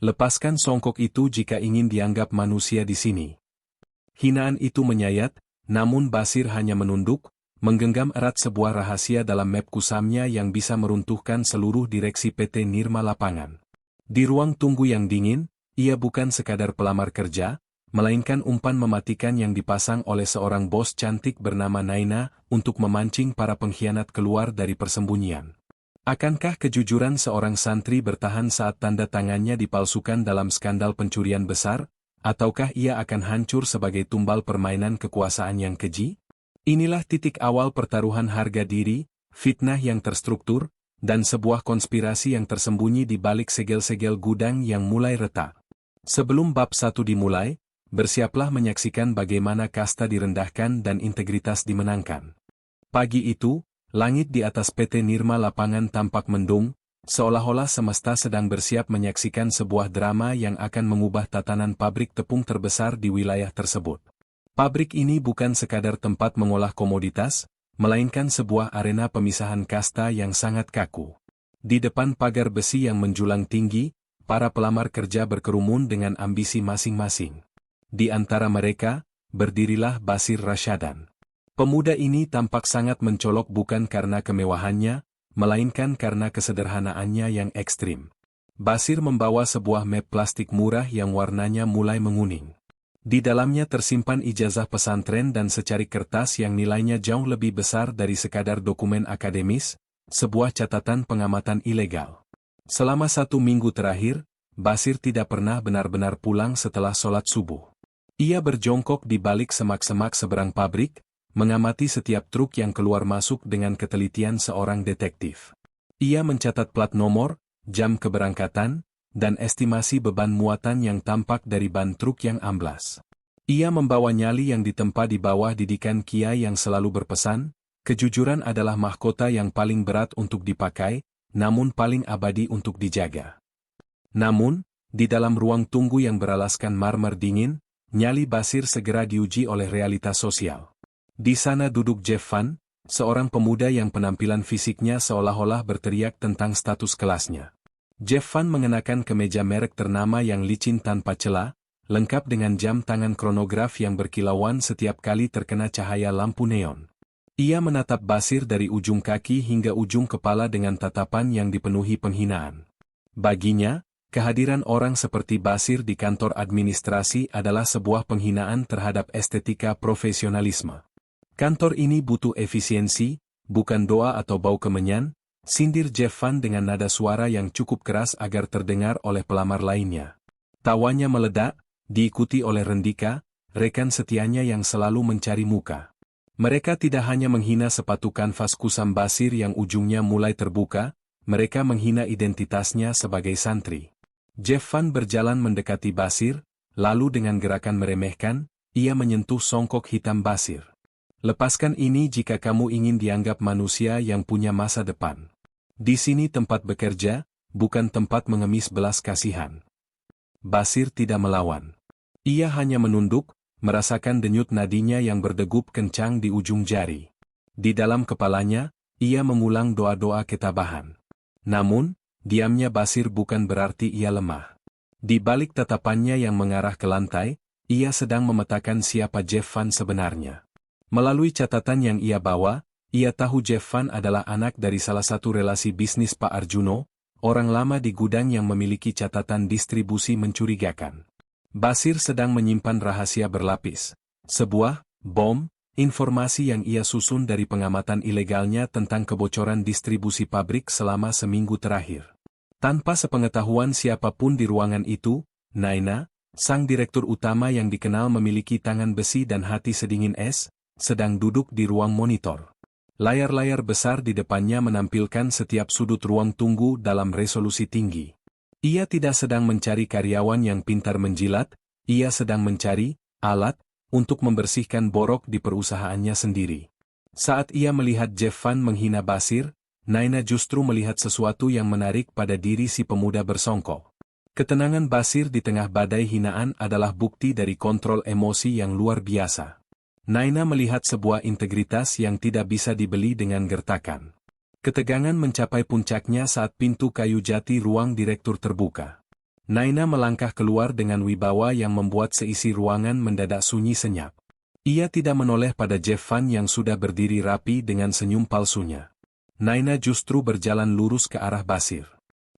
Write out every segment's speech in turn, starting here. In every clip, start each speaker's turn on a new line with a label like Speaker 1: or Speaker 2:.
Speaker 1: Lepaskan songkok itu jika ingin dianggap manusia di sini. Hinaan itu menyayat, namun Basir hanya menunduk, menggenggam erat sebuah rahasia dalam map kusamnya yang bisa meruntuhkan seluruh direksi PT Nirma Lapangan. Di ruang tunggu yang dingin, ia bukan sekadar pelamar kerja, melainkan umpan mematikan yang dipasang oleh seorang bos cantik bernama Naina untuk memancing para pengkhianat keluar dari persembunyian. Akankah kejujuran seorang santri bertahan saat tanda tangannya dipalsukan dalam skandal pencurian besar, ataukah ia akan hancur sebagai tumbal permainan kekuasaan yang keji? Inilah titik awal pertaruhan harga diri, fitnah yang terstruktur, dan sebuah konspirasi yang tersembunyi di balik segel-segel gudang yang mulai retak. Sebelum bab 1 dimulai, bersiaplah menyaksikan bagaimana kasta direndahkan dan integritas dimenangkan. Pagi itu, langit di atas PT Nirma Lapangan tampak mendung, seolah-olah semesta sedang bersiap menyaksikan sebuah drama yang akan mengubah tatanan pabrik tepung terbesar di wilayah tersebut. Pabrik ini bukan sekadar tempat mengolah komoditas, melainkan sebuah arena pemisahan kasta yang sangat kaku. Di depan pagar besi yang menjulang tinggi, para pelamar kerja berkerumun dengan ambisi masing-masing. Di antara mereka, berdirilah Basir Rasyadan. Pemuda ini tampak sangat mencolok bukan karena kemewahannya, melainkan karena kesederhanaannya yang ekstrim. Basir membawa sebuah map plastik murah yang warnanya mulai menguning. Di dalamnya tersimpan ijazah pesantren dan secarik kertas yang nilainya jauh lebih besar dari sekadar dokumen akademis, sebuah catatan pengamatan ilegal. Selama 1 minggu terakhir, Basir tidak pernah benar-benar pulang setelah sholat subuh. Ia berjongkok di balik semak-semak seberang pabrik, mengamati setiap truk yang keluar masuk dengan ketelitian seorang detektif. Ia mencatat plat nomor, jam keberangkatan, dan estimasi beban muatan yang tampak dari ban truk yang amblas. Ia membawa nyali yang ditempa di bawah didikan Kiai yang selalu berpesan, kejujuran adalah mahkota yang paling berat untuk dipakai, namun paling abadi untuk dijaga. Namun, di dalam ruang tunggu yang beralaskan marmer dingin, nyali Basir segera diuji oleh realitas sosial. Di sana duduk Jeff Van, seorang pemuda yang penampilan fisiknya seolah-olah berteriak tentang status kelasnya. Jeff Van mengenakan kemeja merek ternama yang licin tanpa celah, lengkap dengan jam tangan kronograf yang berkilauan setiap kali terkena cahaya lampu neon. Ia menatap Basir dari ujung kaki hingga ujung kepala dengan tatapan yang dipenuhi penghinaan. Baginya, kehadiran orang seperti Basir di kantor administrasi adalah sebuah penghinaan terhadap estetika profesionalisme. Kantor ini butuh efisiensi, bukan doa atau bau kemenyan, sindir Jeff Van dengan nada suara yang cukup keras agar terdengar oleh pelamar lainnya. Tawanya meledak, diikuti oleh Rendika, rekan setianya yang selalu mencari muka. Mereka tidak hanya menghina sepatu kanvas kusam Basir yang ujungnya mulai terbuka, mereka menghina identitasnya sebagai santri. Jeff Van berjalan mendekati Basir, lalu dengan gerakan meremehkan, ia menyentuh songkok hitam Basir. Lepaskan ini jika kamu ingin dianggap manusia yang punya masa depan. Di sini tempat bekerja, bukan tempat mengemis belas kasihan. Basir tidak melawan. Ia hanya menunduk, merasakan denyut nadinya yang berdegup kencang di ujung jari. Di dalam kepalanya, ia mengulang doa-doa ketabahan. Namun, diamnya Basir bukan berarti ia lemah. Di balik tatapannya yang mengarah ke lantai, ia sedang memetakan siapa Jeff Van sebenarnya. Melalui catatan yang ia bawa, ia tahu Jeff Van adalah anak dari salah satu relasi bisnis Pak Arjuno, orang lama di gudang yang memiliki catatan distribusi mencurigakan. Basir sedang menyimpan rahasia berlapis. Sebuah bom, informasi yang ia susun dari pengamatan ilegalnya tentang kebocoran distribusi pabrik selama seminggu terakhir. Tanpa sepengetahuan siapapun di ruangan itu, Naina, sang direktur utama yang dikenal memiliki tangan besi dan hati sedingin es, sedang duduk di ruang monitor. Layar-layar besar di depannya menampilkan setiap sudut ruang tunggu dalam resolusi tinggi. Ia tidak sedang mencari karyawan yang pintar menjilat, ia sedang mencari alat untuk membersihkan borok di perusahaannya sendiri. Saat ia melihat Jeff Van menghina Basir, Naina justru melihat sesuatu yang menarik pada diri si pemuda bersongkok. Ketenangan Basir di tengah badai hinaan adalah bukti dari kontrol emosi yang luar biasa. Naina melihat sebuah integritas yang tidak bisa dibeli dengan gertakan. Ketegangan mencapai puncaknya saat pintu kayu jati ruang direktur terbuka. Naina melangkah keluar dengan wibawa yang membuat seisi ruangan mendadak sunyi senyap. Ia tidak menoleh pada Jeff Van yang sudah berdiri rapi dengan senyum palsunya. Naina justru berjalan lurus ke arah Basir.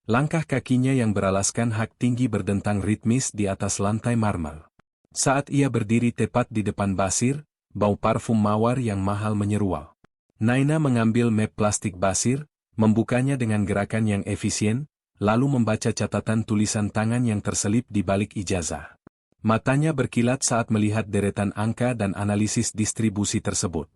Speaker 1: Langkah kakinya yang beralaskan hak tinggi berdentang ritmis di atas lantai marmer. Saat ia berdiri tepat di depan Basir, bau parfum mawar yang mahal menyeruak. Naina mengambil map plastik Basir, membukanya dengan gerakan yang efisien, lalu membaca catatan tulisan tangan yang terselip di balik ijazah. Matanya berkilat saat melihat deretan angka dan analisis distribusi tersebut.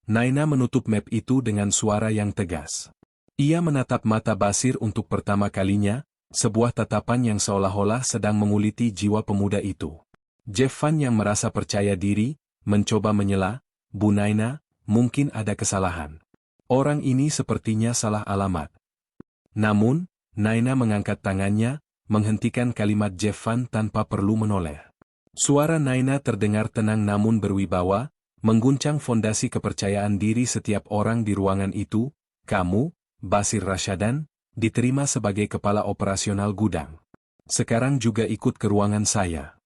Speaker 1: Naina menutup map itu dengan suara yang tegas. Ia menatap mata Basir untuk pertama kalinya, sebuah tatapan yang seolah-olah sedang menguliti jiwa pemuda itu. Jeff Van yang merasa percaya diri, mencoba menyela, "Bu Naina, mungkin ada kesalahan. Orang ini sepertinya salah alamat." Namun, Naina mengangkat tangannya, menghentikan kalimat Jeff Van tanpa perlu menoleh. Suara Naina terdengar tenang namun berwibawa, mengguncang fondasi kepercayaan diri setiap orang di ruangan itu. "Kamu, Basir Rashadan, diterima sebagai kepala operasional gudang. Sekarang juga ikut ke ruangan saya."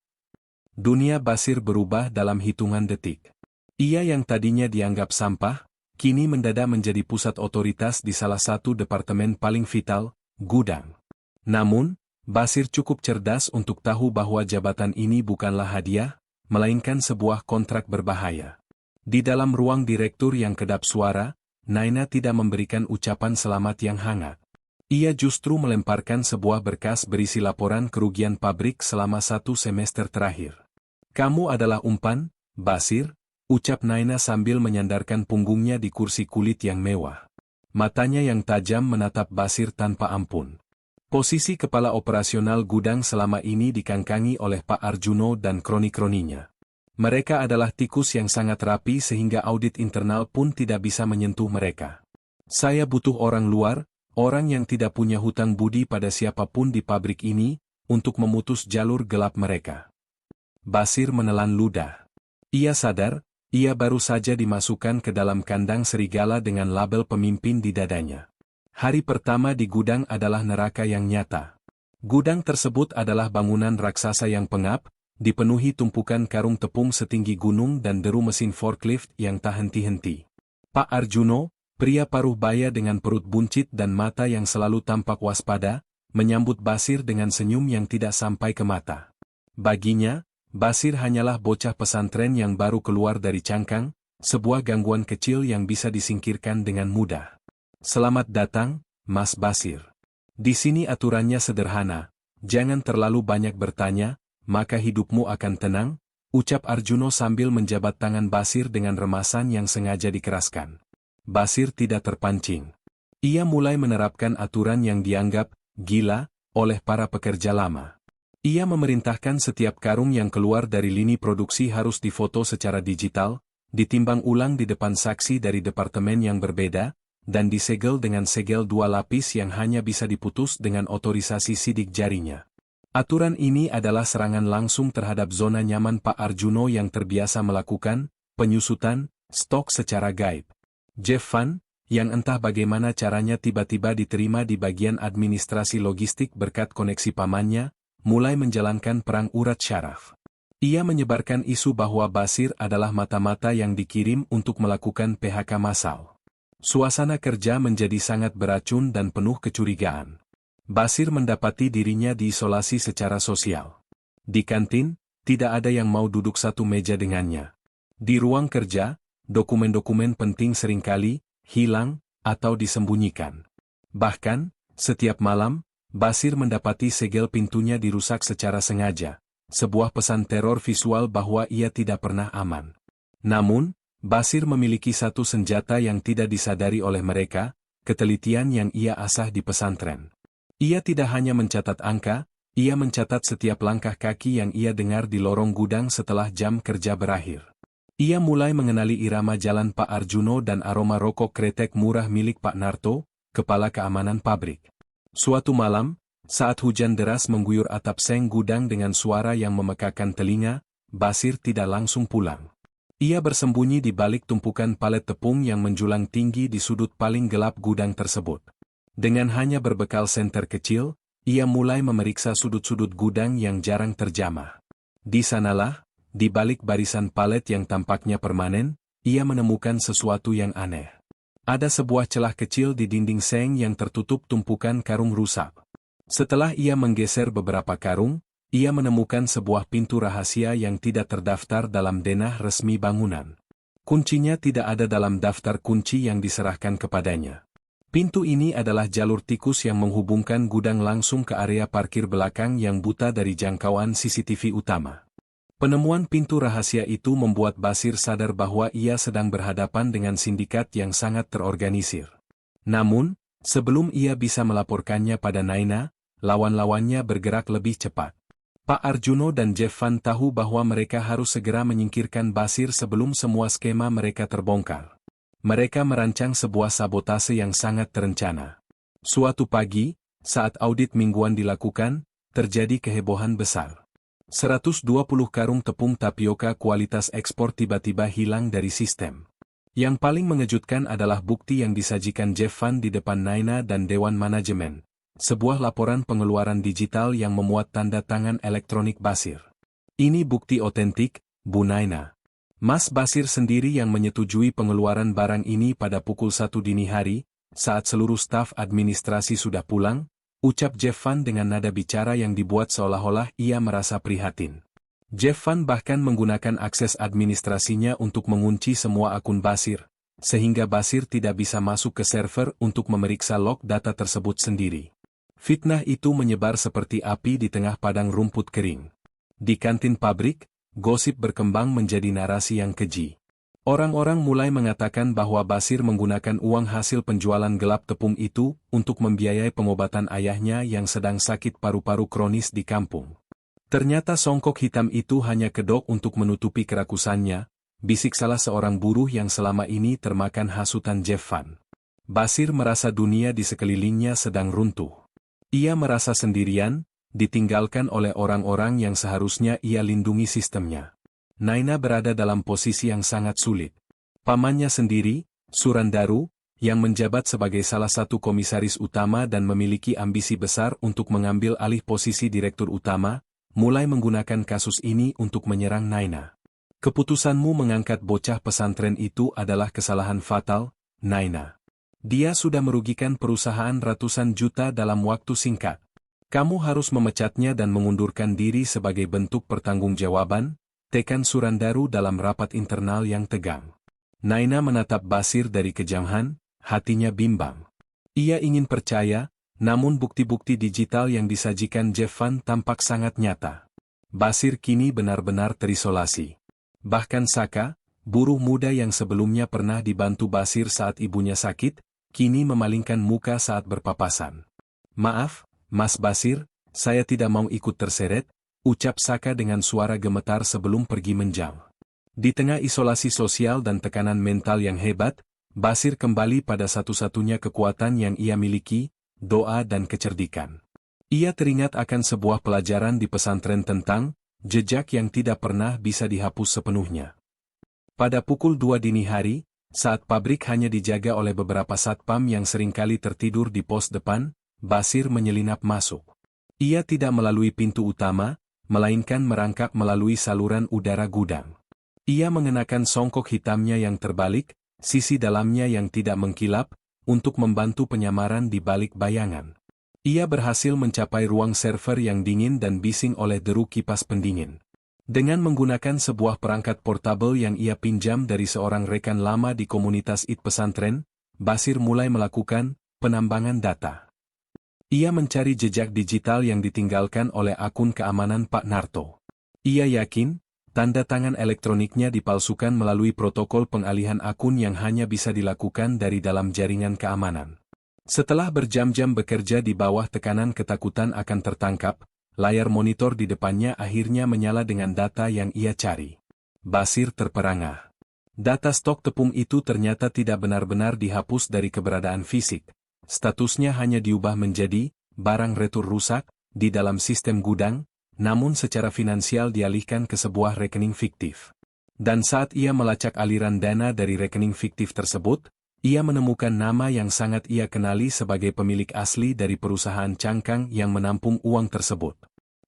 Speaker 1: Dunia Basir berubah dalam hitungan detik. Ia yang tadinya dianggap sampah, kini mendadak menjadi pusat otoritas di salah satu departemen paling vital, gudang. Namun, Basir cukup cerdas untuk tahu bahwa jabatan ini bukanlah hadiah, melainkan sebuah kontrak berbahaya. Di dalam ruang direktur yang kedap suara, Naina tidak memberikan ucapan selamat yang hangat. Ia justru melemparkan sebuah berkas berisi laporan kerugian pabrik selama 1 semester terakhir. "Kamu adalah umpan, Basir," ucap Naina sambil menyandarkan punggungnya di kursi kulit yang mewah. Matanya yang tajam menatap Basir tanpa ampun. Posisi kepala operasional gudang selama ini dikangkangi oleh Pak Arjuno dan kroni-kroninya. Mereka adalah tikus yang sangat rapi sehingga audit internal pun tidak bisa menyentuh mereka. "Saya butuh orang luar, orang yang tidak punya hutang budi pada siapapun di pabrik ini, untuk memutus jalur gelap mereka." Basir menelan ludah. Ia sadar, ia baru saja dimasukkan ke dalam kandang serigala dengan label pemimpin di dadanya. Hari pertama di gudang adalah neraka yang nyata. Gudang tersebut adalah bangunan raksasa yang pengap, dipenuhi tumpukan karung tepung setinggi gunung dan deru mesin forklift yang tak henti-henti. Pak Arjuno, pria paruh baya dengan perut buncit dan mata yang selalu tampak waspada, menyambut Basir dengan senyum yang tidak sampai ke mata. Baginya, Basir hanyalah bocah pesantren yang baru keluar dari cangkang, sebuah gangguan kecil yang bisa disingkirkan dengan mudah. "Selamat datang, Mas Basir. Di sini aturannya sederhana, jangan terlalu banyak bertanya, maka hidupmu akan tenang," ucap Arjuno sambil menjabat tangan Basir dengan remasan yang sengaja dikeraskan. Basir tidak terpancing. Ia mulai menerapkan aturan yang dianggap gila oleh para pekerja lama. Ia memerintahkan setiap karung yang keluar dari lini produksi harus difoto secara digital, ditimbang ulang di depan saksi dari departemen yang berbeda, dan disegel dengan segel 2 lapis yang hanya bisa diputus dengan otorisasi sidik jarinya. Aturan ini adalah serangan langsung terhadap zona nyaman Pak Arjuno yang terbiasa melakukan penyusutan stok secara gaib. Jeff Van, yang entah bagaimana caranya tiba-tiba diterima di bagian administrasi logistik berkat koneksi pamannya, mulai menjalankan perang urat syaraf. Ia menyebarkan isu bahwa Basir adalah mata-mata yang dikirim untuk melakukan PHK massal. Suasana kerja menjadi sangat beracun dan penuh kecurigaan. Basir mendapati dirinya diisolasi secara sosial. Di kantin, tidak ada yang mau duduk satu meja dengannya. Di ruang kerja, dokumen-dokumen penting seringkali hilang atau disembunyikan. Bahkan, setiap malam, Basir mendapati segel pintunya dirusak secara sengaja, sebuah pesan teror visual bahwa ia tidak pernah aman. Namun, Basir memiliki satu senjata yang tidak disadari oleh mereka, ketelitian yang ia asah di pesantren. Ia tidak hanya mencatat angka, ia mencatat setiap langkah kaki yang ia dengar di lorong gudang setelah jam kerja berakhir. Ia mulai mengenali irama jalan Pak Arjuno dan aroma rokok kretek murah milik Pak Narto, kepala keamanan pabrik. Suatu malam, saat hujan deras mengguyur atap seng gudang dengan suara yang memekakan telinga, Basir tidak langsung pulang. Ia bersembunyi di balik tumpukan palet tepung yang menjulang tinggi di sudut paling gelap gudang tersebut. Dengan hanya berbekal senter kecil, ia mulai memeriksa sudut-sudut gudang yang jarang terjamah. Di sanalah, di balik barisan palet yang tampaknya permanen, ia menemukan sesuatu yang aneh. Ada sebuah celah kecil di dinding seng yang tertutup tumpukan karung rusak. Setelah ia menggeser beberapa karung, ia menemukan sebuah pintu rahasia yang tidak terdaftar dalam denah resmi bangunan. Kuncinya tidak ada dalam daftar kunci yang diserahkan kepadanya. Pintu ini adalah jalur tikus yang menghubungkan gudang langsung ke area parkir belakang yang buta dari jangkauan CCTV utama. Penemuan pintu rahasia itu membuat Basir sadar bahwa ia sedang berhadapan dengan sindikat yang sangat terorganisir. Namun, sebelum ia bisa melaporkannya pada Naina, lawan-lawannya bergerak lebih cepat. Pak Arjuno dan Jeff Van tahu bahwa mereka harus segera menyingkirkan Basir sebelum semua skema mereka terbongkar. Mereka merancang sebuah sabotase yang sangat terencana. Suatu pagi, saat audit mingguan dilakukan, terjadi kehebohan besar. 120 karung tepung tapioka kualitas ekspor tiba-tiba hilang dari sistem. Yang paling mengejutkan adalah bukti yang disajikan Jeff Van di depan Naina dan Dewan Manajemen. Sebuah laporan pengeluaran digital yang memuat tanda tangan elektronik Basir. Ini bukti otentik, Bu Naina. Mas Basir sendiri yang menyetujui pengeluaran barang ini pada pukul 1 dini hari, saat seluruh staf administrasi sudah pulang, ucap Jeff Van dengan nada bicara yang dibuat seolah-olah ia merasa prihatin. Jeff Van bahkan menggunakan akses administrasinya untuk mengunci semua akun Basir, sehingga Basir tidak bisa masuk ke server untuk memeriksa log data tersebut sendiri. Fitnah itu menyebar seperti api di tengah padang rumput kering. Di kantin pabrik, gosip berkembang menjadi narasi yang keji. Orang-orang mulai mengatakan bahwa Basir menggunakan uang hasil penjualan gelap tepung itu untuk membiayai pengobatan ayahnya yang sedang sakit paru-paru kronis di kampung. Ternyata songkok hitam itu hanya kedok untuk menutupi kerakusannya, bisik salah seorang buruh yang selama ini termakan hasutan Jeff Van. Basir merasa dunia di sekelilingnya sedang runtuh. Ia merasa sendirian, ditinggalkan oleh orang-orang yang seharusnya ia lindungi sistemnya. Naina berada dalam posisi yang sangat sulit. Pamannya sendiri, Surandaru, yang menjabat sebagai salah satu komisaris utama dan memiliki ambisi besar untuk mengambil alih posisi direktur utama, mulai menggunakan kasus ini untuk menyerang Naina. Keputusanmu mengangkat bocah pesantren itu adalah kesalahan fatal, Naina. Dia sudah merugikan perusahaan ratusan juta dalam waktu singkat. Kamu harus memecatnya dan mengundurkan diri sebagai bentuk pertanggungjawaban, tekan Surandaru dalam rapat internal yang tegang. Naina menatap Basir dari kejauhan, hatinya bimbang. Ia ingin percaya, namun bukti-bukti digital yang disajikan Jeff Van tampak sangat nyata. Basir kini benar-benar terisolasi. Bahkan Saka, buruh muda yang sebelumnya pernah dibantu Basir saat ibunya sakit, kini memalingkan muka saat berpapasan. Maaf, Mas Basir, saya tidak mau ikut terseret, ucap Saka dengan suara gemetar sebelum pergi menjam. Di tengah isolasi sosial dan tekanan mental yang hebat, Basir kembali pada satu-satunya kekuatan yang ia miliki, doa dan kecerdikan. Ia teringat akan sebuah pelajaran di pesantren tentang jejak yang tidak pernah bisa dihapus sepenuhnya. Pada pukul 2 dini hari, saat pabrik hanya dijaga oleh beberapa satpam yang seringkali tertidur di pos depan, Basir menyelinap masuk. Ia tidak melalui pintu utama, melainkan merangkak melalui saluran udara gudang. Ia mengenakan songkok hitamnya yang terbalik, sisi dalamnya yang tidak mengkilap, untuk membantu penyamaran di balik bayangan. Ia berhasil mencapai ruang server yang dingin dan bising oleh deru kipas pendingin. Dengan menggunakan sebuah perangkat portabel yang ia pinjam dari seorang rekan lama di komunitas IT pesantren, Basir mulai melakukan penambangan data. Ia mencari jejak digital yang ditinggalkan oleh akun keamanan Pak Narto. Ia yakin, tanda tangan elektroniknya dipalsukan melalui protokol pengalihan akun yang hanya bisa dilakukan dari dalam jaringan keamanan. Setelah berjam-jam bekerja di bawah tekanan ketakutan akan tertangkap, layar monitor di depannya akhirnya menyala dengan data yang ia cari. Basir terperangah. Data stok tepung itu ternyata tidak benar-benar dihapus dari keberadaan fisik. Statusnya hanya diubah menjadi barang retur rusak di dalam sistem gudang, namun secara finansial dialihkan ke sebuah rekening fiktif. Dan saat ia melacak aliran dana dari rekening fiktif tersebut, ia menemukan nama yang sangat ia kenali sebagai pemilik asli dari perusahaan cangkang yang menampung uang tersebut.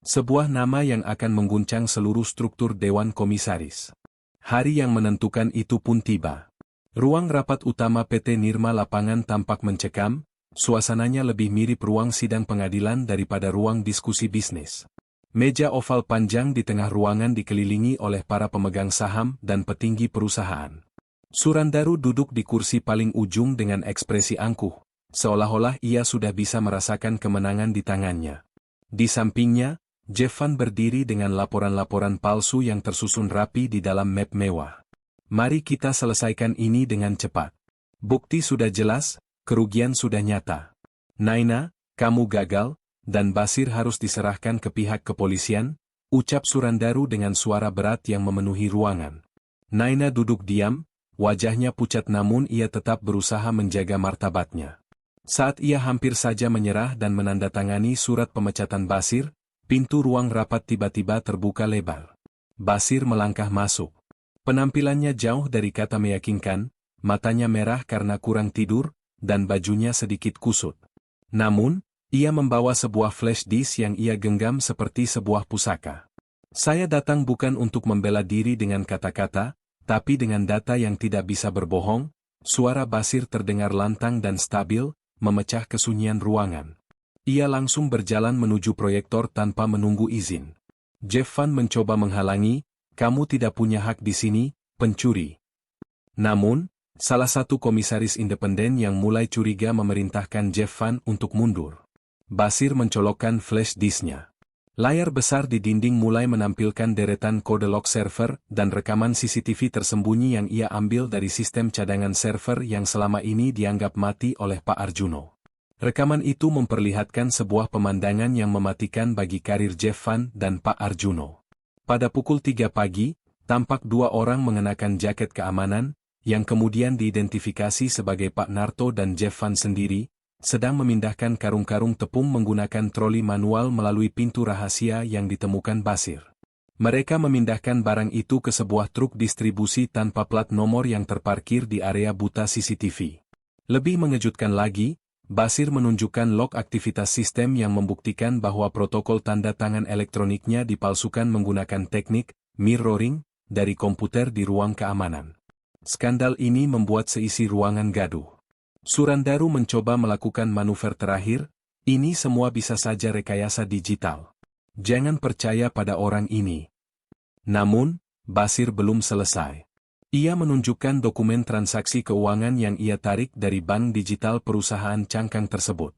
Speaker 1: Sebuah nama yang akan mengguncang seluruh struktur Dewan Komisaris. Hari yang menentukan itu pun tiba. Ruang rapat utama PT Nirma Lapangan tampak mencekam, suasananya lebih mirip ruang sidang pengadilan daripada ruang diskusi bisnis. Meja oval panjang di tengah ruangan dikelilingi oleh para pemegang saham dan petinggi perusahaan. Surandaru duduk di kursi paling ujung dengan ekspresi angkuh, seolah-olah ia sudah bisa merasakan kemenangan di tangannya. Di sampingnya, Jeff Van berdiri dengan laporan-laporan palsu yang tersusun rapi di dalam map mewah. Mari kita selesaikan ini dengan cepat. Bukti sudah jelas, kerugian sudah nyata. Naina, kamu gagal, dan Basir harus diserahkan ke pihak kepolisian, ucap Surandaru dengan suara berat yang memenuhi ruangan. Naina duduk diam, wajahnya pucat namun ia tetap berusaha menjaga martabatnya. Saat ia hampir saja menyerah dan menandatangani surat pemecatan Basir, pintu ruang rapat tiba-tiba terbuka lebar. Basir melangkah masuk. Penampilannya jauh dari kata meyakinkan, matanya merah karena kurang tidur, dan bajunya sedikit kusut. Namun, ia membawa sebuah flash disk yang ia genggam seperti sebuah pusaka. Saya datang bukan untuk membela diri dengan kata-kata, tapi dengan data yang tidak bisa berbohong. Suara Basir terdengar lantang dan stabil, memecah kesunyian ruangan. Ia langsung berjalan menuju proyektor tanpa menunggu izin. Jeff Van mencoba menghalangi, kamu tidak punya hak di sini, pencuri. Namun, salah satu komisaris independen yang mulai curiga memerintahkan Jeff Van untuk mundur. Basir mencolokkan flash disknya. Layar besar di dinding mulai menampilkan deretan kode log server dan rekaman CCTV tersembunyi yang ia ambil dari sistem cadangan server yang selama ini dianggap mati oleh Pak Arjuno. Rekaman itu memperlihatkan sebuah pemandangan yang mematikan bagi karir Jeff Van dan Pak Arjuno. Pada pukul 3 pagi, tampak dua orang mengenakan jaket keamanan, yang kemudian diidentifikasi sebagai Pak Narto dan Jeff Van sendiri, sedang memindahkan karung-karung tepung menggunakan troli manual melalui pintu rahasia yang ditemukan Basir. Mereka memindahkan barang itu ke sebuah truk distribusi tanpa plat nomor yang terparkir di area buta CCTV. Lebih mengejutkan lagi, Basir menunjukkan log aktivitas sistem yang membuktikan bahwa protokol tanda tangan elektroniknya dipalsukan menggunakan teknik mirroring dari komputer di ruang keamanan. Skandal ini membuat seisi ruangan gaduh. Surandaru mencoba melakukan manuver terakhir, ini semua bisa saja rekayasa digital. Jangan percaya pada orang ini. Namun, Basir belum selesai. Ia menunjukkan dokumen transaksi keuangan yang ia tarik dari bank digital perusahaan cangkang tersebut.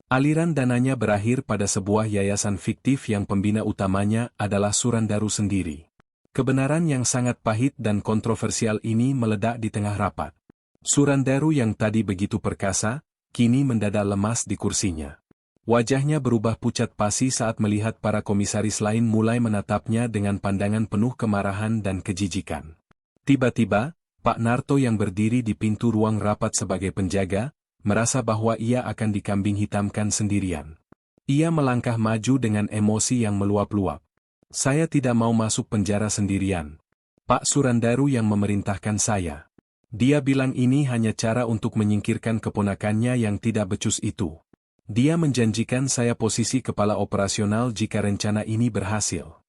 Speaker 1: Aliran dananya berakhir pada sebuah yayasan fiktif yang pembina utamanya adalah Surandaru sendiri. Kebenaran yang sangat pahit dan kontroversial ini meledak di tengah rapat. Surandaru yang tadi begitu perkasa, kini mendadak lemas di kursinya. Wajahnya berubah pucat pasi saat melihat para komisaris lain mulai menatapnya dengan pandangan penuh kemarahan dan kejijikan. Tiba-tiba, Pak Narto yang berdiri di pintu ruang rapat sebagai penjaga, merasa bahwa ia akan dikambing hitamkan sendirian. Ia melangkah maju dengan emosi yang meluap-luap. Saya tidak mau masuk penjara sendirian. Pak Surandaru yang memerintahkan saya. Dia bilang ini hanya cara untuk menyingkirkan keponakannya yang tidak becus itu. Dia menjanjikan saya posisi kepala operasional jika rencana ini berhasil.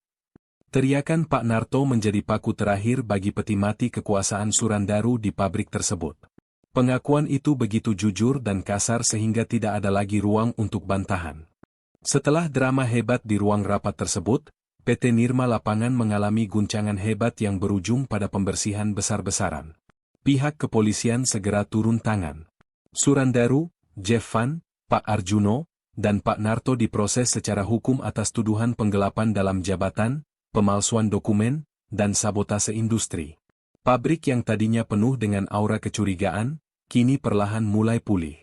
Speaker 1: Teriakan Pak Narto menjadi paku terakhir bagi peti mati kekuasaan Surandaru di pabrik tersebut. Pengakuan itu begitu jujur dan kasar sehingga tidak ada lagi ruang untuk bantahan. Setelah drama hebat di ruang rapat tersebut, PT Nirma Lapangan mengalami guncangan hebat yang berujung pada pembersihan besar-besaran. Pihak kepolisian segera turun tangan. Surandaru, Jeff Van, Pak Arjuno, dan Pak Narto diproses secara hukum atas tuduhan penggelapan dalam jabatan, pemalsuan dokumen, dan sabotase industri. Pabrik yang tadinya penuh dengan aura kecurigaan, kini perlahan mulai pulih.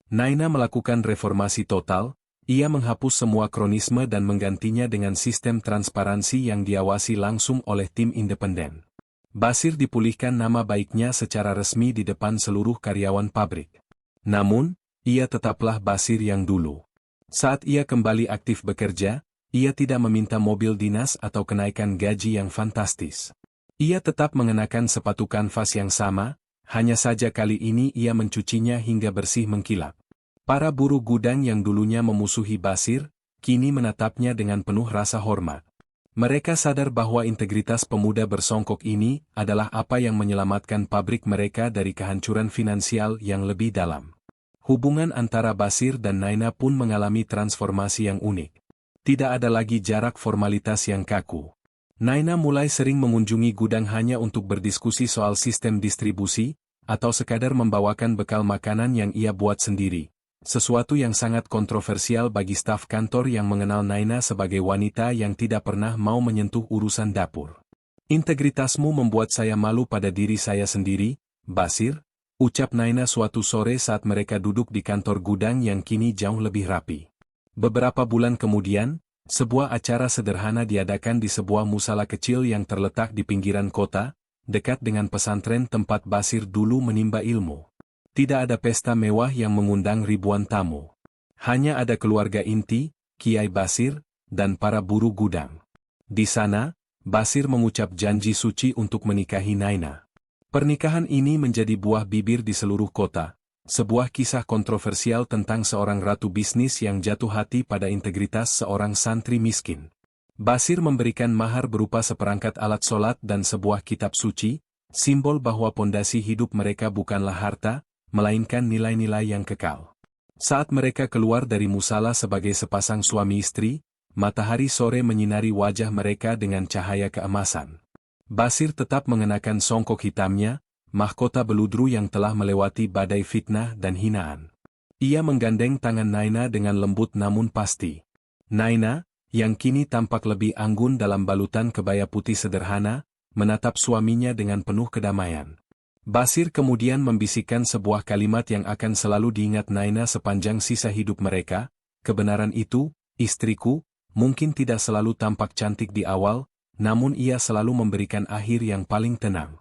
Speaker 1: Naina melakukan reformasi total, ia menghapus semua kronisme dan menggantinya dengan sistem transparansi yang diawasi langsung oleh tim independen. Basir dipulihkan nama baiknya secara resmi di depan seluruh karyawan pabrik. Namun, ia tetaplah Basir yang dulu. Saat ia kembali aktif bekerja, ia tidak meminta mobil dinas atau kenaikan gaji yang fantastis. Ia tetap mengenakan sepatu kanvas yang sama, Hanya saja kali ini ia mencucinya hingga bersih mengkilap. Para buruh gudang yang dulunya memusuhi Basir, kini menatapnya dengan penuh rasa hormat. Mereka sadar bahwa integritas pemuda bersongkok ini adalah apa yang menyelamatkan pabrik mereka dari kehancuran finansial yang lebih dalam. Hubungan antara Basir dan Naina pun mengalami transformasi yang unik. Tidak ada lagi jarak formalitas yang kaku. Naina mulai sering mengunjungi gudang hanya untuk berdiskusi soal sistem distribusi, atau sekadar membawakan bekal makanan yang ia buat sendiri. Sesuatu yang sangat kontroversial bagi staf kantor yang mengenal Naina sebagai wanita yang tidak pernah mau menyentuh urusan dapur. "Integritasmu membuat saya malu pada diri saya sendiri, Basir," ucap Naina suatu sore saat mereka duduk di kantor gudang yang kini jauh lebih rapi. Beberapa bulan kemudian, sebuah acara sederhana diadakan di sebuah musala kecil yang terletak di pinggiran kota, dekat dengan pesantren tempat Basir dulu menimba ilmu. Tidak ada pesta mewah yang mengundang ribuan tamu. Hanya ada keluarga inti, Kiai Basir, dan para buruh gudang. Di sana, Basir mengucap janji suci untuk menikahi Naina. Pernikahan ini menjadi buah bibir di seluruh kota. Sebuah kisah kontroversial tentang seorang ratu bisnis yang jatuh hati pada integritas seorang santri miskin. Basir memberikan mahar berupa seperangkat alat sholat dan sebuah kitab suci, simbol bahwa pondasi hidup mereka bukanlah harta, melainkan nilai-nilai yang kekal. Saat mereka keluar dari musala sebagai sepasang suami istri, matahari sore menyinari wajah mereka dengan cahaya keemasan. Basir tetap mengenakan songkok hitamnya, mahkota beludru yang telah melewati badai fitnah dan hinaan. Ia menggandeng tangan Naina dengan lembut namun pasti. Naina, yang kini tampak lebih anggun dalam balutan kebaya putih sederhana, menatap suaminya dengan penuh kedamaian. Basir kemudian membisikkan sebuah kalimat yang akan selalu diingat Naina sepanjang sisa hidup mereka, "Kebenaran itu, istriku, mungkin tidak selalu tampak cantik di awal, namun ia selalu memberikan akhir yang paling tenang."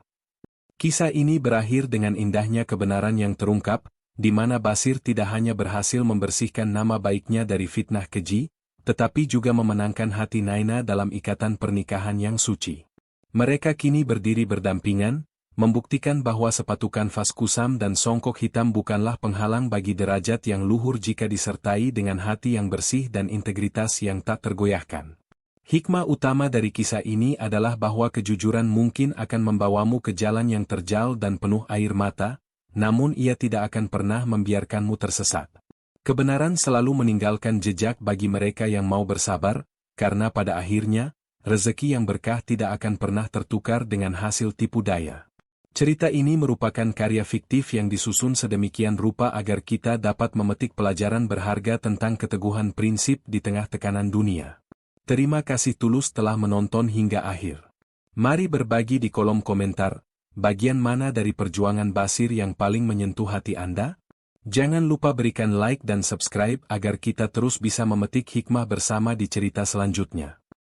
Speaker 1: Kisah ini berakhir dengan indahnya kebenaran yang terungkap, di mana Basir tidak hanya berhasil membersihkan nama baiknya dari fitnah keji, tetapi juga memenangkan hati Naina dalam ikatan pernikahan yang suci. Mereka kini berdiri berdampingan, membuktikan bahwa sepatu kanvas kusam dan songkok hitam bukanlah penghalang bagi derajat yang luhur jika disertai dengan hati yang bersih dan integritas yang tak tergoyahkan. Hikmah utama dari kisah ini adalah bahwa kejujuran mungkin akan membawamu ke jalan yang terjal dan penuh air mata, namun ia tidak akan pernah membiarkanmu tersesat. Kebenaran selalu meninggalkan jejak bagi mereka yang mau bersabar, karena pada akhirnya, rezeki yang berkah tidak akan pernah tertukar dengan hasil tipu daya. Cerita ini merupakan karya fiktif yang disusun sedemikian rupa agar kita dapat memetik pelajaran berharga tentang keteguhan prinsip di tengah tekanan dunia. Terima kasih tulus telah menonton hingga akhir. Mari berbagi di kolom komentar, bagian mana dari perjuangan Basir yang paling menyentuh hati Anda? Jangan lupa berikan like dan subscribe agar kita terus bisa memetik hikmah bersama di cerita selanjutnya.